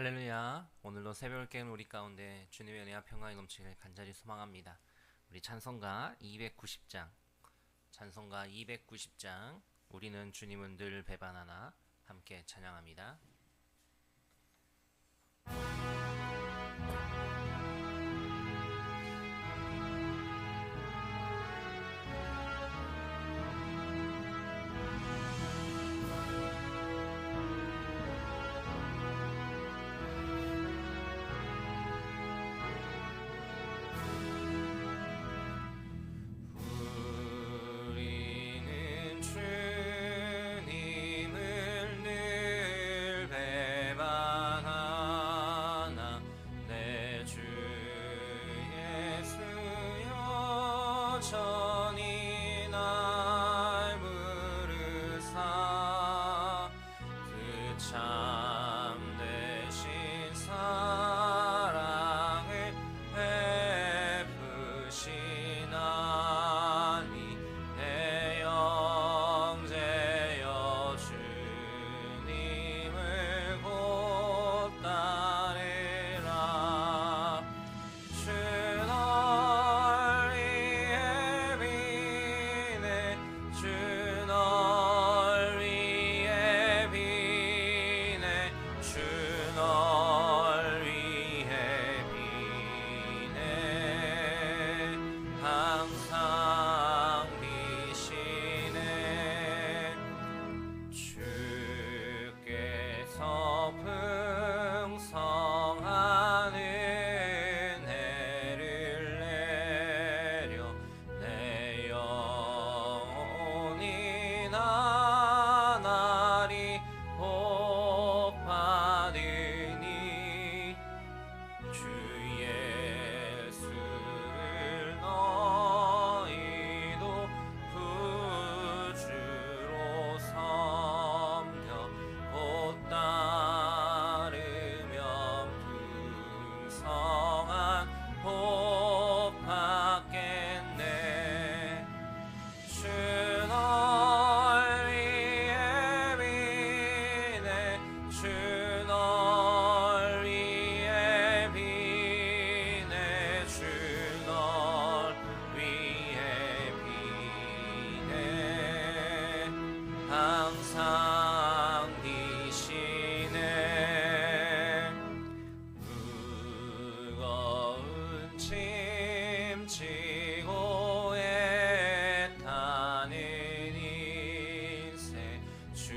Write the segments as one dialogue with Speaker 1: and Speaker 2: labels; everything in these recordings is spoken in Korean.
Speaker 1: 할렐루야. 오늘도 새벽을 깨는 우리 가운데 주님의 은혜와 평강이 넘치기를 간절히 소망합니다. 우리 찬송가 290장, 찬송가 290장, 우리는 주님은 늘 배반하나 함께 찬양합니다. 우리는 주님을 늘 배반하나 내 주 예수 여전히 날 부르사 그 참되신 사랑을 베푸시나니 내 영제여 주님을 곧 따르라. 주 널 위해 비네 주 널 위해 비네 주 널 위해 비네 항상 비시네. 주께서 풍성한 은혜를 내려 내 영혼이 나날이 복받으니 주 예수를 너희도 구주로 섬겨 곧 따르면 풍성한 복 받겠네. 주 널 위해 비네 주 널 위해 비네 주 널 위해 비네 항상 비시네. 무거운 짐 지고 애타는 인생 주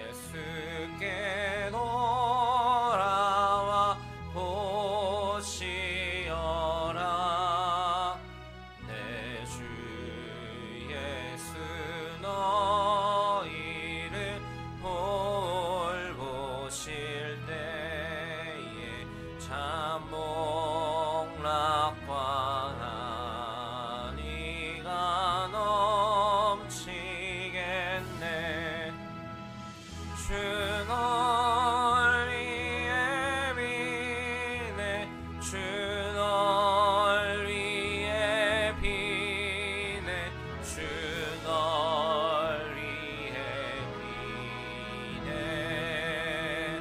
Speaker 1: 예수께 돌아와 보시어라. 내 주 예수 너희를 돌보실 때에 참 복락과 한이가 넘치겠네. 주 널 위해 비네 주 널 위해 비네 주 널 위해 비네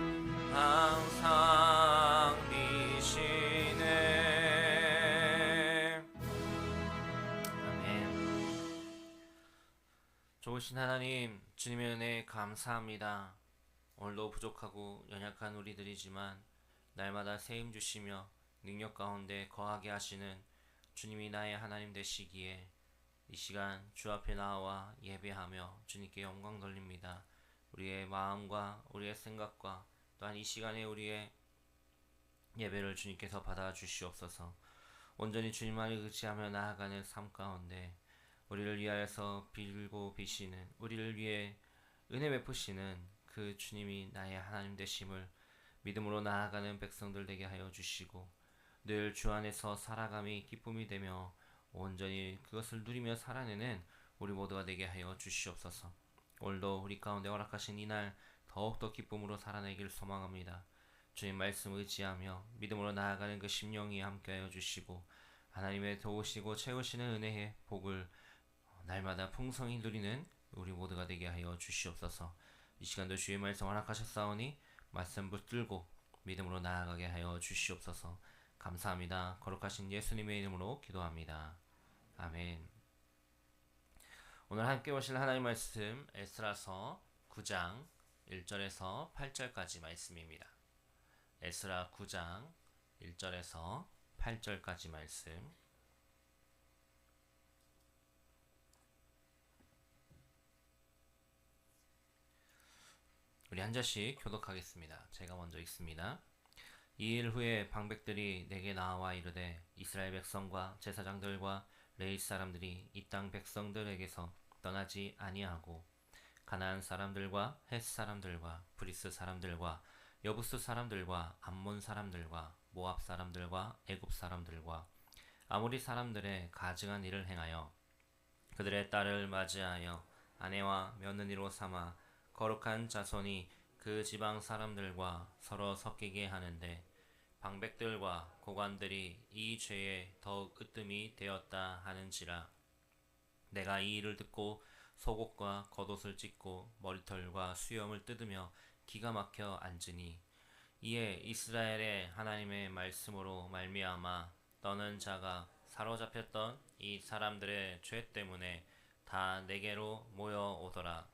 Speaker 1: 항상 비시네. 아멘. 좋으신 하나님, 주님의 은혜에 감사합니다. 오늘도 부족하고 연약한 우리들이지만 날마다 세임 주시며 능력 가운데 거하게 하시는 주님이 나의 하나님 되시기에 이 시간 주 앞에 나와 예배하며 주님께 영광 돌립니다. 우리의 마음과 우리의 생각과 또한 이 시간에 우리의 예배를 주님께서 받아 주시옵소서. 온전히 주님만을 의지하며 나아가는 삶 가운데 우리를 위하여서 빌고 비시는, 우리를 위해 은혜 베푸시는 그 주님이 나의 하나님 되심을 믿음으로 나아가는 백성들 되게 하여 주시고, 늘 주 안에서 살아감이 기쁨이 되며 온전히 그것을 누리며 살아내는 우리 모두가 되게 하여 주시옵소서. 오늘도 우리 가운데 허락하신 이날 더욱더 기쁨으로 살아내길 소망합니다. 주님 말씀 의지하며 믿음으로 나아가는 그 심령이 함께하여 주시고, 하나님의 도우시고 채우시는 은혜의 복을 날마다 풍성히 누리는 우리 모두가 되게 하여 주시옵소서. 이 시간도 주의 말씀 허락하셨사오니 말씀 붙들고 믿음으로 나아가게 하여 주시옵소서. 감사합니다. 거룩하신 예수님의 이름으로 기도합니다. 아멘. 오늘 함께 보실 하나님 말씀 에스라서 9장 1절에서 8절까지 말씀입니다. 에스라 9장 1절에서 8절까지 말씀. 우리 한 절씩 교독하겠습니다. 제가 먼저 읽습니다. 이 일 후에 방백들이 내게 나와 이르되 이스라엘 백성과 제사장들과 레위 사람들이 이 땅 백성들에게서 떠나지 아니하고 가나안 사람들과 헷 사람들과 브리스 사람들과 여부스 사람들과 암몬 사람들과 모압 사람들과 애굽 사람들과 아모리 사람들의 가증한 일을 행하여 그들의 딸을 맞이하여 아내와 며느리로 삼아 거룩한 자손이 그 지방 사람들과 서로 섞이게 하는데 방백들과 고관들이 이 죄에 더욱 으뜸이 되었다 하는지라. 내가 이 일을 듣고 속옷과 겉옷을 찢고 머리털과 수염을 뜯으며 기가 막혀 앉으니 이에 이스라엘의 하나님의 말씀으로 말미암아 떠는 자가 사로잡혔던 이 사람들의 죄 때문에 다 내게로 모여오더라.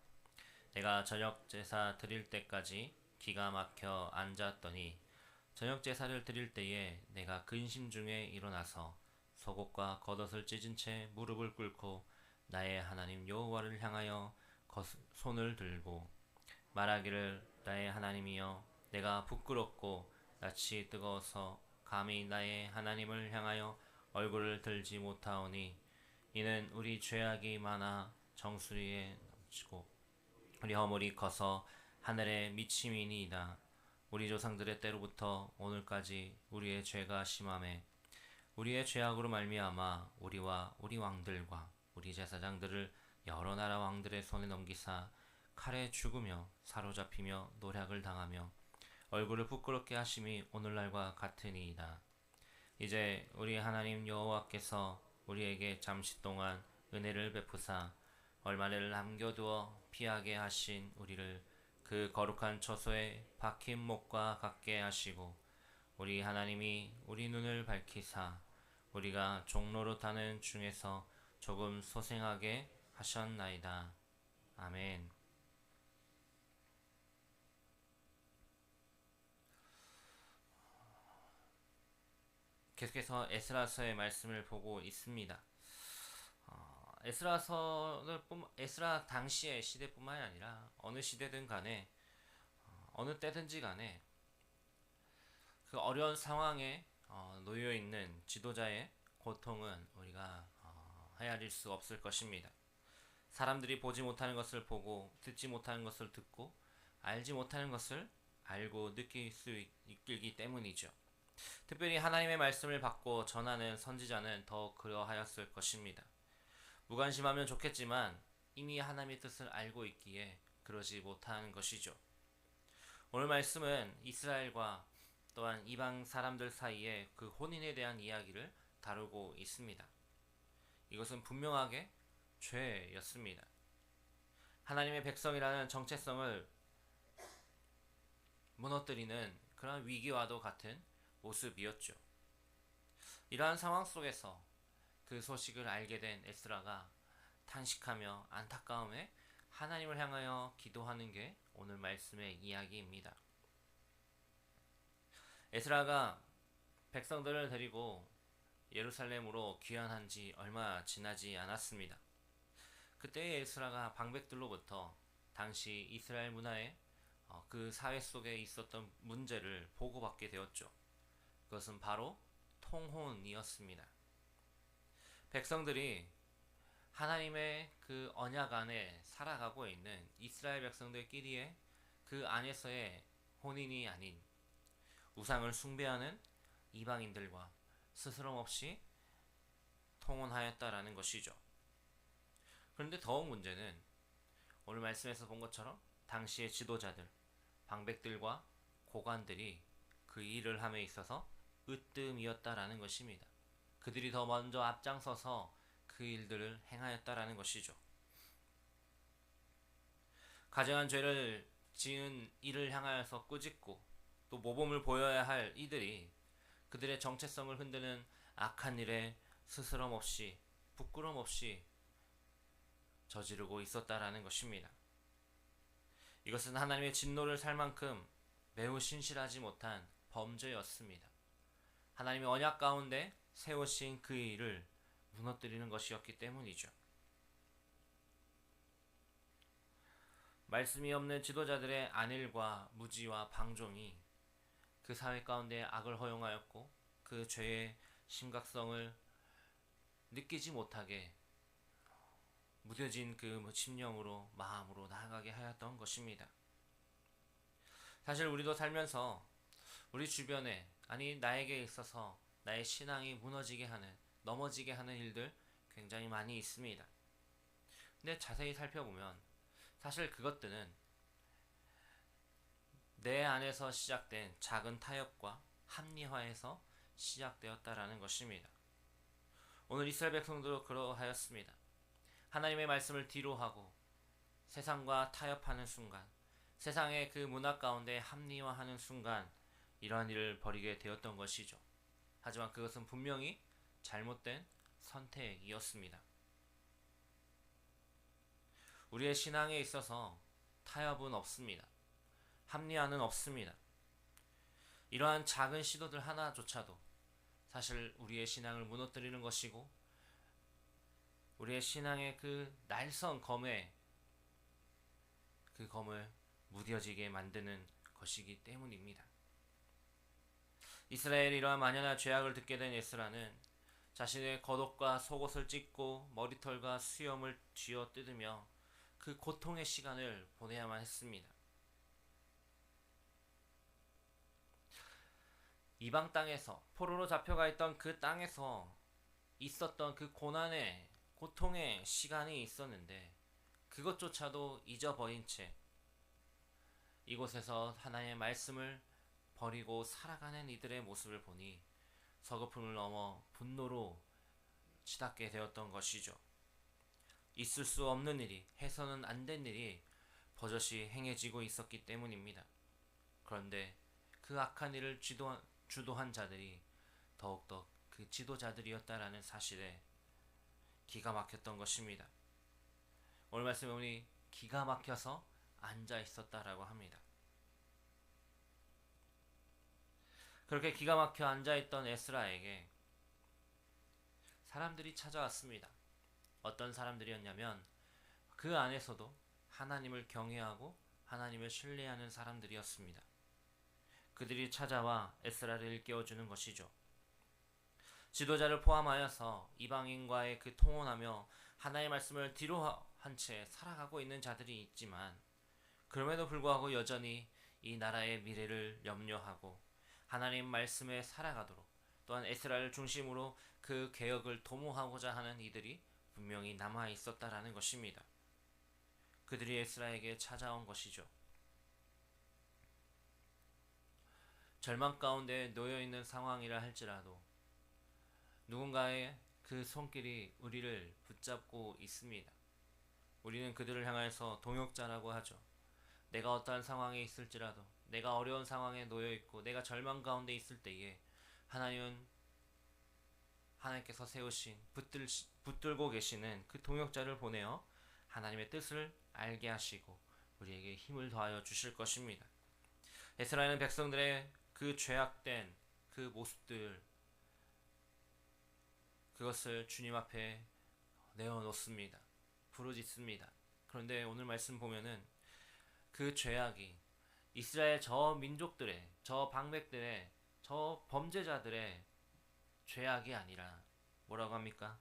Speaker 1: 내가 저녁 제사 드릴 때까지 기가 막혀 앉았더니 저녁 제사를 드릴 때에 내가 근심 중에 일어나서 속옷과 겉옷을 찢은 채 무릎을 꿇고 나의 하나님 여호와를 향하여 손을 들고 말하기를 나의 하나님이여 내가 부끄럽고 낯이 뜨거워서 감히 나의 하나님을 향하여 얼굴을 들지 못하오니 이는 우리 죄악이 많아 정수리에 넘치고 우리 허물이 커서 하늘에 미침이니이다. 우리 조상들의 때로부터 오늘까지 우리의 죄가 심하매 우리의 죄악으로 말미암아 우리와 우리 왕들과 우리 제사장들을 여러 나라 왕들의 손에 넘기사 칼에 죽으며 사로잡히며 노략을 당하며 얼굴을 부끄럽게 하심이 오늘날과 같으니이다. 이제 우리 하나님 여호와께서 우리에게 잠시 동안 은혜를 베푸사 얼마를 남겨두어 피하게 하신 우리를 그 거룩한 처소에 박힌 목과 같게 하시고 우리 하나님이 우리 눈을 밝히사 우리가 종로로 타는 중에서 조금 소생하게 하셨나이다. 아멘. 계속해서 에스라서의 말씀을 보고 있습니다. 에스라 당시의 시대뿐만이 아니라 어느 시대든 간에 어느 때든지 간에 그 어려운 상황에 놓여 있는 지도자의 고통은 우리가 헤아릴 수 없을 것입니다. 사람들이 보지 못하는 것을 보고 듣지 못하는 것을 듣고 알지 못하는 것을 알고 느낄 수 있기 때문이죠. 특별히 하나님의 말씀을 받고 전하는 선지자는 더 그러하였을 것입니다. 무관심하면 좋겠지만 이미 하나님의 뜻을 알고 있기에 그러지 못하는 것이죠. 오늘 말씀은 이스라엘과 또한 이방 사람들 사이의 그 혼인에 대한 이야기를 다루고 있습니다. 이것은 분명하게 죄였습니다. 하나님의 백성이라는 정체성을 무너뜨리는 그런 위기와도 같은 모습이었죠. 이러한 상황 속에서 그 소식을 알게 된 에스라가 탄식하며 안타까움에 하나님을 향하여 기도하는 게 오늘 말씀의 이야기입니다. 에스라가 백성들을 데리고 예루살렘으로 귀환한 지 얼마 지나지 않았습니다. 그때 에스라가 방백들로부터 당시 이스라엘 문화의 그 사회 속에 있었던 문제를 보고받게 되었죠. 그것은 바로 통혼이었습니다. 백성들이 하나님의 그 언약 안에 살아가고 있는 이스라엘 백성들끼리의 그 안에서의 혼인이 아닌 우상을 숭배하는 이방인들과 스스럼 없이 통혼하였다라는 것이죠. 그런데 더욱 문제는 오늘 말씀에서 본 것처럼 당시의 지도자들, 방백들과 고관들이 그 일을 함에 있어서 으뜸이었다라는 것입니다. 그들이 더 먼저 앞장서서 그 일들을 행하였다라는 것이죠. 가증한 죄를 지은 일을 향하여서 꾸짖고 또 모범을 보여야 할 이들이 그들의 정체성을 흔드는 악한 일에 스스럼 없이 부끄럼 없이 저지르고 있었다라는 것입니다. 이것은 하나님의 진노를 살 만큼 매우 신실하지 못한 범죄였습니다. 하나님의 언약 가운데 세우신 그 일을 무너뜨리는 것이었기 때문이죠. 말씀이 없는 지도자들의 안일과 무지와 방종이 그 사회 가운데 악을 허용하였고 그 죄의 심각성을 느끼지 못하게 무뎌진 그 심령으로 마음으로 나아가게 하였던 것입니다. 사실 우리도 살면서 우리 주변에 아니 나에게 있어서 나의 신앙이 무너지게 하는 넘어지게 하는 일들 굉장히 많이 있습니다. 근데 자세히 살펴보면 사실 그것들은 내 안에서 시작된 작은 타협과 합리화에서 시작되었다라는 것입니다. 오늘 이스라엘 백성도 그러하였습니다. 하나님의 말씀을 뒤로하고 세상과 타협하는 순간, 세상의 그 문화 가운데 합리화하는 순간 이러한 일을 벌이게 되었던 것이죠. 하지만 그것은 분명히 잘못된 선택이었습니다. 우리의 신앙에 있어서 타협은 없습니다. 합리화는 없습니다. 이러한 작은 시도들 하나조차도 사실 우리의 신앙을 무너뜨리는 것이고 우리의 신앙의 그 날선 검에 그 검을 무뎌지게 만드는 것이기 때문입니다. 이스라엘이 이러한 만연한 죄악을 듣게 된 에스라는 자신의 겉옷과 속옷을 찢고 머리털과 수염을 쥐어 뜯으며 그 고통의 시간을 보내야만 했습니다. 이방 땅에서 포로로 잡혀가 있던 그 땅에서 있었던 그 고난의 고통의 시간이 있었는데 그것조차도 잊어버린 채 이곳에서 하나님의 말씀을 버리고 살아가는 이들의 모습을 보니 서글픔을 넘어 분노로 치닫게 되었던 것이죠. 있을 수 없는 일이, 해서는 안 된 일이 버젓이 행해지고 있었기 때문입니다. 그런데 그 악한 일을 주도한 자들이 더욱더 그 지도자들이었다라는 사실에 기가 막혔던 것입니다. 오늘 말씀에 보니 기가 막혀서 앉아 있었다라고 합니다. 그렇게 기가 막혀 앉아 있던 에스라에게 사람들이 찾아왔습니다. 어떤 사람들이었냐면 그 안에서도 하나님을 경외하고 하나님을 신뢰하는 사람들이었습니다. 그들이 찾아와 에스라를 일깨워주는 것이죠. 지도자를 포함하여서 이방인과의 그 통혼하며 하나님의 말씀을 뒤로 한 채 살아가고 있는 자들이 있지만 그럼에도 불구하고 여전히 이 나라의 미래를 염려하고 하나님 말씀에 살아가도록 또한 에스라를 중심으로 그 개혁을 도모하고자 하는 이들이 분명히 남아 있었다라는 것입니다. 그들이 에스라에게 찾아온 것이죠. 절망 가운데 놓여 있는 상황이라 할지라도 누군가의 그 손길이 우리를 붙잡고 있습니다. 우리는 그들을 향해서 동역자라고 하죠. 내가 어떠한 상황에 있을지라도 내가 어려운 상황에 놓여 있고 내가 절망 가운데 있을 때에 하나님께서 세우신 붙들고 계시는 그 동역자를 보내어 하나님의 뜻을 알게 하시고 우리에게 힘을 더하여 주실 것입니다. 에스라는 백성들의 그 죄악된 그 모습들 그것을 주님 앞에 내어놓습니다. 부르짖습니다. 그런데 오늘 말씀 보면은 그 죄악이 이스라엘 저 민족들의 저 방백들의 저 범죄자들의 죄악이 아니라 뭐라고 합니까?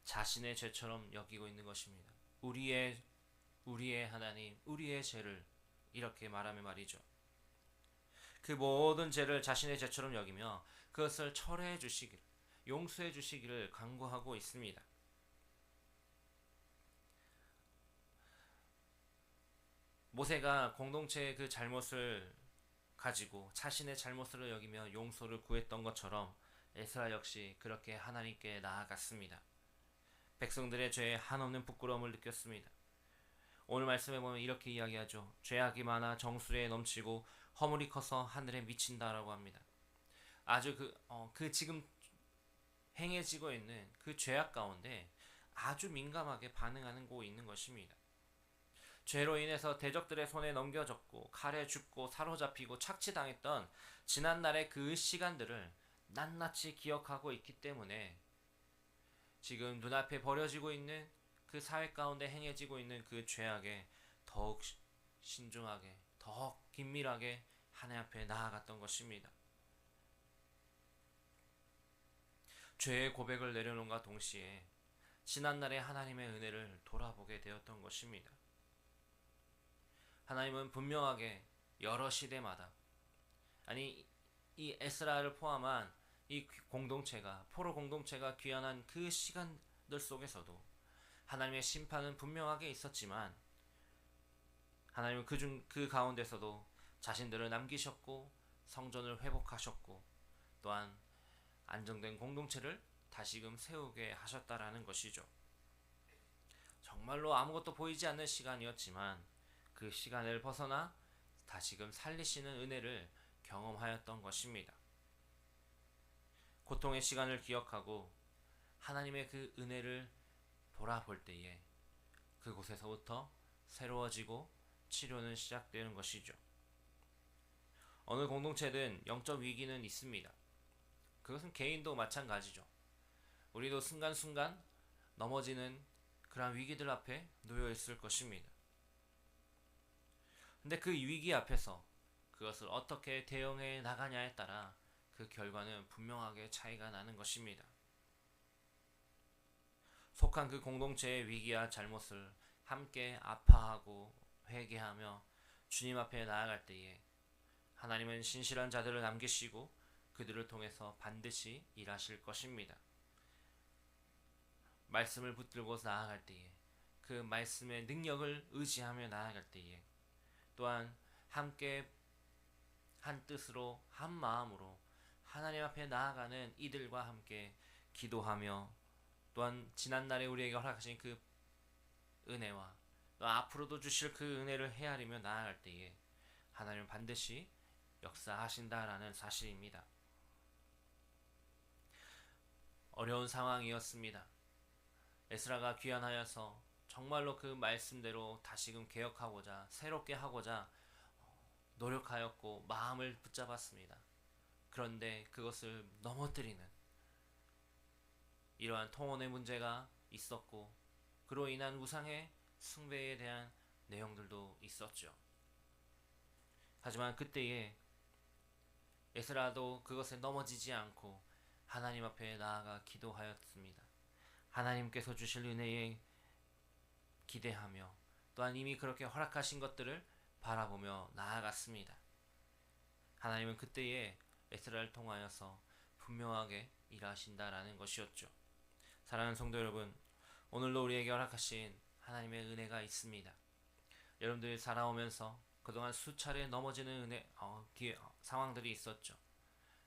Speaker 1: 자신의 죄처럼 여기고 있는 것입니다. 우리의 하나님, 우리의 죄를 이렇게 말하며 말이죠. 그 모든 죄를 자신의 죄처럼 여기며 그것을 철회해 주시기를, 용서해 주시기를 간구하고 있습니다. 모세가 공동체의 그 잘못을 가지고 자신의 잘못을 여기며 용서를 구했던 것처럼 에스라 역시 그렇게 하나님께 나아갔습니다. 백성들의 죄에 한없는 부끄러움을 느꼈습니다. 오늘 말씀에 보면 이렇게 이야기하죠. 죄악이 많아 정수리에 넘치고 허물이 커서 하늘에 미친다라고 합니다. 아주 그 지금 행해지고 있는 그 죄악 가운데 아주 민감하게 반응하는 곳이 있는 것입니다. 죄로 인해서 대적들의 손에 넘겨졌고 칼에 죽고 사로잡히고 착취당했던 지난날의 그 시간들을 낱낱이 기억하고 있기 때문에 지금 눈앞에 버려지고 있는 그 사회 가운데 행해지고 있는 그 죄악에 더욱 신중하게, 더욱 긴밀하게 하나님 앞에 나아갔던 것입니다. 죄의 고백을 내려놓음과 동시에 지난날의 하나님의 은혜를 돌아보게 되었던 것입니다. 하나님은 분명하게 여러 시대마다, 아니 이 에스라를 포함한 이 공동체가, 포로 공동체가 귀환한 그 시간들 속에서도 하나님의 심판은 분명하게 있었지만 하나님은 그 가운데서도 자신들을 남기셨고 성전을 회복하셨고 또한 안정된 공동체를 다시금 세우게 하셨다라는 것이죠. 정말로 아무것도 보이지 않는 시간이었지만 그 시간을 벗어나 다시금 살리시는 은혜를 경험하였던 것입니다. 고통의 시간을 기억하고 하나님의 그 은혜를 돌아볼 때에 그곳에서부터 새로워지고 치료는 시작되는 것이죠. 어느 공동체든 영적 위기는 있습니다. 그것은 개인도 마찬가지죠. 우리도 순간순간 넘어지는 그러한 위기들 앞에 놓여 있을 것입니다. 근데 그 위기 앞에서 그것을 어떻게 대응해 나가냐에 따라 그 결과는 분명하게 차이가 나는 것입니다. 속한 그 공동체의 위기와 잘못을 함께 아파하고 회개하며 주님 앞에 나아갈 때에 하나님은 신실한 자들을 남기시고 그들을 통해서 반드시 일하실 것입니다. 말씀을 붙들고 나아갈 때에 그 말씀의 능력을 의지하며 나아갈 때에 또한 함께 한 뜻으로 한 마음으로 하나님 앞에 나아가는 이들과 함께 기도하며 또한 지난날에 우리에게 허락하신 그 은혜와 또 앞으로도 주실 그 은혜를 헤아리며 나아갈 때에 하나님은 반드시 역사하신다라는 사실입니다. 어려운 상황이었습니다. 에스라가 귀환하여서 정말로 그 말씀대로 다시금 개혁하고자 새롭게 하고자 노력하였고 마음을 붙잡았습니다. 그런데 그것을 넘어뜨리는 이러한 통혼의 문제가 있었고 그로 인한 우상의 숭배에 대한 내용들도 있었죠. 하지만 그때에 에스라도 그것에 넘어지지 않고 하나님 앞에 나아가 기도하였습니다. 하나님께서 주실 은혜에 기대하며 또한 이미 그렇게 허락하신 것들을 바라보며 나아갔습니다. 하나님은 그때에 에스라를 통하여서 분명하게 일하신다라는 것이었죠. 사랑하는 성도 여러분, 오늘도 우리에게 허락하신 하나님의 은혜가 있습니다. 여러분들이 살아오면서 그동안 수차례 넘어지는 상황들이 있었죠.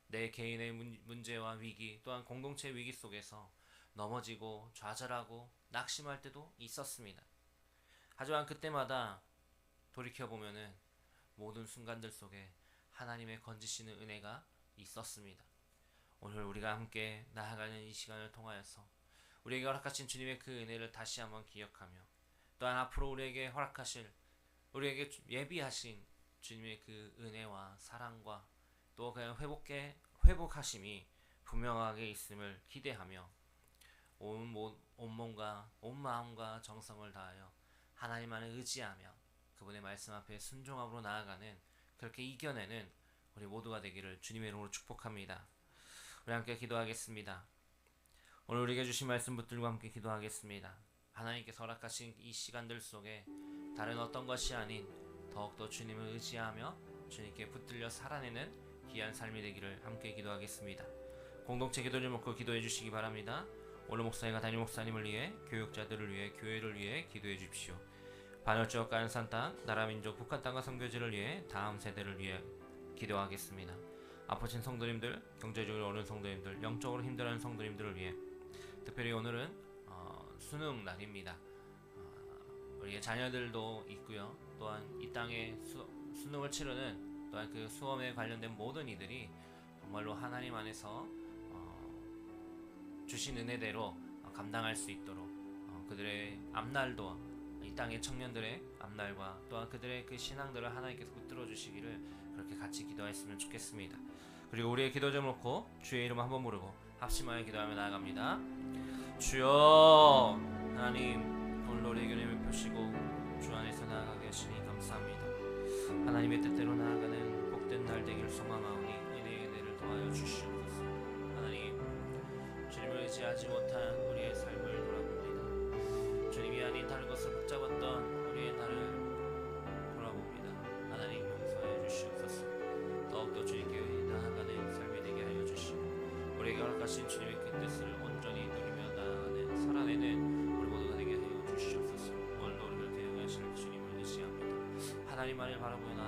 Speaker 1: 내 개인의 문제와 위기 또한 공동체 위기 속에서 넘어지고 좌절하고 낙심할 때도 있었습니다. 하지만 그때마다 돌이켜보면은 모든 순간들 속에 하나님의 건지시는 은혜가 있었습니다. 오늘 우리가 함께 나아가는 이 시간을 통하여서 우리에게 허락하신 주님의 그 은혜를 다시 한번 기억하며 또한 앞으로 우리에게 허락하실 우리에게 예비하신 주님의 그 은혜와 사랑과 또 그냥 회복하심이 분명하게 있음을 기대하며 온 몸과 온 마음과 정성을 다하여 하나님만을 의지하며 그분의 말씀 앞에 순종함으로 나아가는 그렇게 이겨내는 우리 모두가 되기를 주님의 이름으로 축복합니다. 우리 함께 기도하겠습니다. 오늘 우리에게 주신 말씀 붙들고 함께 기도하겠습니다. 하나님께서 허락하신 이 시간들 속에 다른 어떤 것이 아닌 더욱더 주님을 의지하며 주님께 붙들려 살아내는 귀한 삶이 되기를 함께 기도하겠습니다. 공동체 기도를 먹고 기도해 주시기 바랍니다. 오늘 목사님과 담임 목사님을 위해 교육자들을 위해 교회를 위해 기도해 주십시오. 반열지역 가연산 땅 나라민족 북한 땅과 선교지를 위해 다음 세대를 위해 기도하겠습니다. 아프신 성도님들, 경제적으로 어려운 성도님들, 영적으로 힘들어하는 성도님들을 위해 특별히 오늘은 수능 날입니다. 우리의 자녀들도 있고요. 또한 이 땅에 수능을 치르는 또한 그 수험에 관련된 모든 이들이 정말로 하나님 안에서 주신 은혜대로 감당할 수 있도록 그들의 앞날도 이 땅의 청년들의 앞날과 또한 그들의 그 신앙들을 하나님께서 붙들어 주시기를 그렇게 같이 기도했으면 좋겠습니다. 그리고 우리의 기도 좀 놓고 주의 이름 한번 부르고 합심하여 기도하며 나아갑니다. 주여, 하나님 오늘 우리의 견해를 펴시고 주 안에서 나아가게 하시니 감사합니다. 하나님의 뜻대로 나아가는 복된 날 되기를 소망하오니 은혜의 은혜를 더하여 주시옵소서. 하나님, 주님을 의지하지 못한 우리의 삶을 돌아봅니다. 주님이 아닌 다른 것을 붙잡았던 우리의 날을 돌아봅니다. 하나님 용서해 주시옵소서. 더욱더 주님께 나아가는 삶이 되게 하여 주시고 우리에게 허락하신 주님의 그 뜻을 온전히 누리며 나아가는 살아내는 우리 모두가 되게 하여 주시옵소서. 오늘도 우리를 대응하실 주님을 의지합니다. 하나님만을 바라보며